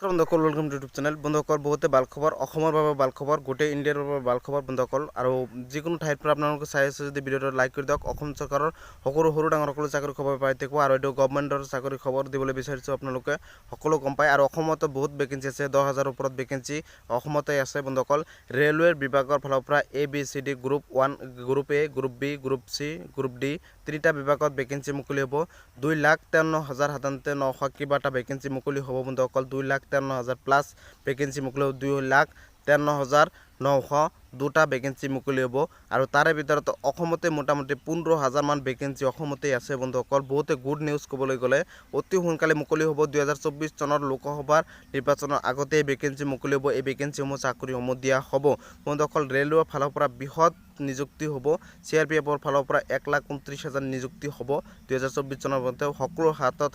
বন্ধুসকল welcome to YouTube channel. বন্ধুসকল বহুতে ভাল খবৰ, অসমৰ বাবে ভাল খবৰ, গোটেই ইণ্ডিয়াৰ বাবে ভাল খবৰ বন্ধুসকল। আৰু যিকোনো ঠাইৰ পৰা আপোনালোকে চাই আছে যদি ভিডিঅ'টো লাইক কৰি দিয়ক। অসম চৰকাৰৰ সকলো সৰু ডাঙৰ সকলো চাকৰি খবৰ পাই থাকিব আৰু এইটো গভৰ্ণমেণ্টৰ চাকৰি খবৰ দিবলৈ বিচাৰিছোঁ। আপোনালোকে সকলো গম পায় আৰু অসমতো বহুত ভেকেঞ্চি আছে, 10,000ৰ ওপৰত ভেকেঞ্চি অসমতে আছে বন্ধুসকল। ৰেলৱেৰ বিভাগৰ ফালৰ পৰা ABCD group 1, group A, group B, group C, group D তিনিটা বিভাগত ভেকেঞ্চি মুকলি হ'ব। 2,53,000 সাধাৰণতে 900 কিবা এটা ভেকেঞ্চি মুকলি হ'ব বন্ধুসকল। 2,53,000 প্লাছ ভেকেঞ্চি মুকলি হ'ব। 2,53,900 দুটা ভেকেঞ্চি মুকলি হ'ব আৰু তাৰে ভিতৰত অসমতে মোটামুটি 15,000 মান ভেকেঞ্চি অসমতেই আছে বন্ধুসকল। বহুতে গুড নিউজ ক'বলৈ গ'লে অতি সোনকালে মুকলি হ'ব। 2024 চনৰ লোকসভাৰ নিৰ্বাচনৰ আগতেই ভেকেঞ্চি মুকলি হ'ব। এই ভেকেঞ্চিসমূহ চাকৰিসমূহ দিয়া হ'ব বন্ধুসকল। ৰেলৱেৰ ফালৰ পৰা বৃহৎ নিযুক্তি হ'ব। CRPFৰ ফালৰ পৰা 1,29,000 নিযুক্তি হ'ব 2024 চনৰ মতে। সকলো হাতত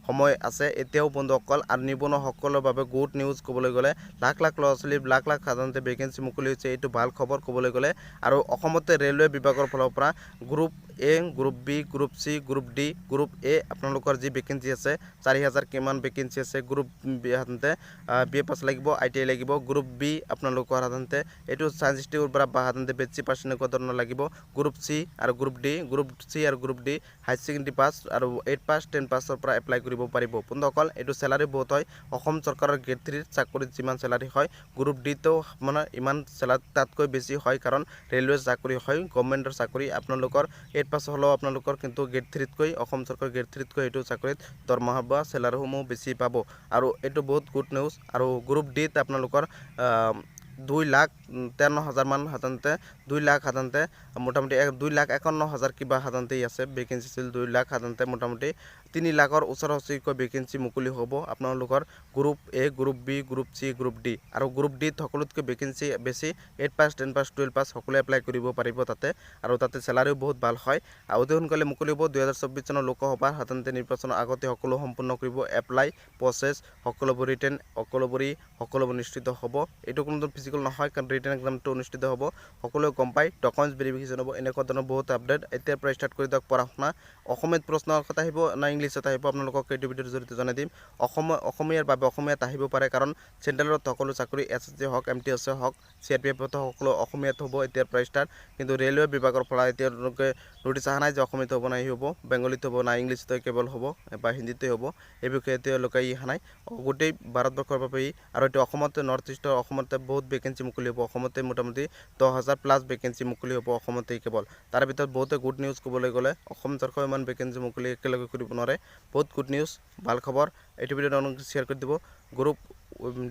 সময় আছে এতিয়াও বন্ধুসকল। আৰু নিবনুৱাসকলৰ বাবে গুড নিউজ ক'বলৈ গ'লে লাখ লাখ ল'ৰা ছোৱালী লাখ লাখ সাধাৰণতে ভেকেঞ্চি মুকলি হৈছে। এইটো ভাল খবৰ ক'বলৈ গ'লে। আৰু অসমতে ৰেলৱে বিভাগৰ ফালৰ পৰা group A, group B, group C, group D, group A আপোনালোকৰ যি ভেকেঞ্চি আছে 4,000 কিমান ভেকেঞ্চি আছে। গ্ৰুপ B সাধাৰণতে BA পাছ লাগিব, ITI লাগিব। গ্ৰুপ B আপোনালোকৰ সাধাৰণতে এইটো সায়েন্স ষ্ট্ৰীমৰ পৰা বা সাধাৰণতে বেছি পাৰ্চেণ্ট এনেকুৱা ধৰণৰ লাগিব। গ্ৰুপ C আৰু গ্ৰুপ D, গ্ৰুপ C আৰু group D higher secondary pass আৰু 8 পাছ 10 পাছৰ পৰা এপ্লাই কৰিব পাৰিব বন্ধুসকল। এইটো চেলাৰী বহুত হয়। অসম চৰকাৰৰ গ্ৰেড 3 চাকৰিত যিমান চেলাৰী হয় গ্ৰুপ Dটো মানে ইমান চেলাৰী তাতকৈ বেছি হয়, কাৰণ ৰেলৱে চাকৰি হয়, গভৰ্ণমেণ্টৰ চাকৰি। আপোনালোকৰ 8 পাছ হ'লেও আপোনালোকৰ কিন্তু গ্ৰেড 3তকৈ অসম চৰকাৰৰ গ্ৰেড 3তকৈ এইটো চাকৰিত দৰমহা বা চেলাৰীসমূহ বেছি পাব আৰু এইটো বহুত গুড নিউজ। আৰু গ্ৰুপ Dত আপোনালোকৰ 2,53,000 মান সাধাৰণতে 2 লাখ সাধাৰণতে মোটামুটি 2,51,000 কিবা সাধাৰণতেই আছে ভেকেঞ্চি আছিল। 2 লাখ সাধাৰণতে মোটামুটি 3 লাখৰ ওচৰা-ওচৰিকৈ ভেকেঞ্চি মুকলি হ'ব আপোনালোকৰ group A, group B, group C, group D। আৰু গ্ৰুপ Dত সকলোতকৈ ভেকেঞ্চি বেছি 8 পাছ 10 পাছ 12 পাছ সকলোৱে এপ্লাই কৰিব পাৰিব তাতে। আৰু তাতে চেলাৰীও বহুত ভাল হয়। অতি সোনকালে মুকলি হ'ব। 2024 চনৰ লোকসভাৰ সাধাৰণতে নিৰ্বাচনৰ আগতে সকলো সম্পূৰ্ণ কৰিব। এপ্লাই প্ৰচেছ সকলোবোৰ ৰিটেন সকলোবোৰ অনুষ্ঠিত হ'ব। এইটো কোনো ফিজিকেল নহয়, কাৰণ ৰিটেন এক্সামটো অনুষ্ঠিত হ'ব। সকলোৱে গম পায়। ডকুমেণ্টছ ভেৰিফিকেশ্যন হ'ব। এনেকুৱা ধৰণৰ বহুত আপডেট এতিয়াৰ পৰা ষ্টাৰ্ট কৰি দিয়ক পঢ়া শুনা। অসমীয়াত প্ৰশ্ন কথা আহিব না ইংলিছত আহিব আপোনালোকক এইটো ভিডিঅ'ৰ জৰিয়তে জনাই দিম। অসমীয়াৰ বাবে অসমীয়াত আহিব পাৰে, কাৰণ চেণ্ট্ৰেলত সকলো চাকৰি SSC হওক MTS হওক CRPFত সকলো অসমীয়াত হ'ব এতিয়াৰ পৰা ষ্টাৰ্ট। কিন্তু ৰেলৱে বিভাগৰ পৰা এতিয়ালৈকে নটিছ অহা নাই যে অসমীয়াত হ'ব নাই হ'ব, বেংগলীত হ'ব না ইংলিছতে কেৱল হ'ব বা হিন্দীতে হ'ব। এই বিষয়ে এতিয়ালৈকে অহা নাই। গোটেই ভাৰতবৰ্ষৰ বাবে আৰু এইটো অসমতে নৰ্থ ইষ্টৰ অসমতে বহুত ভেকেঞ্চি মুকলি হ'ব। অসমতে মোটামুটি 10,000 প্লাছ ভেকেঞ্চি মুকলি হ'ব অসমতেই কেৱল। তাৰ ভিতৰত বহুতে গুড নিউজ ক'বলৈ গ'লে অসম চৰকাৰে ইমান ভেকেঞ্চি মুকলি একেলগে কৰিব নোৱাৰে। বহুত গুড নিউজ, ভাল খবৰ। এইটো ভিডিঅ'ত আপোনালোকে শ্বেয়াৰ কৰি দিব। গ্ৰুপ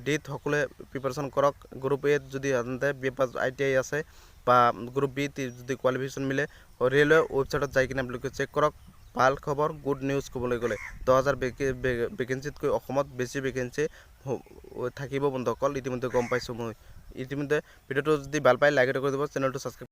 Dত সকলোৱে প্ৰিপাৰেশ্যন কৰক। গ্ৰুপ Aত যদি সাধাৰণতে BA পাছ ITI আছে বা গ্ৰুপ Bত যদি কোৱালিফিকেশ্যন মিলে ৰেলৱে ৱেবছাইটত যাই কিনে আপোনালোকে চেক কৰক। ভাল খবৰ, গুড নিউজ ক'বলৈ গ'লে 10,000 ভেকেঞ্চিতকৈ অসমত বেছি ভেকেঞ্চি থাকিব বন্ধুসকল। ইতিমধ্যে গম পাইছোঁ মই। ইতিমধ্যে ভিডিঅ'টো যদি ভাল পায় লাইক এটা কৰি দিব, চেনেলটো ছাবস্ক্ৰাইব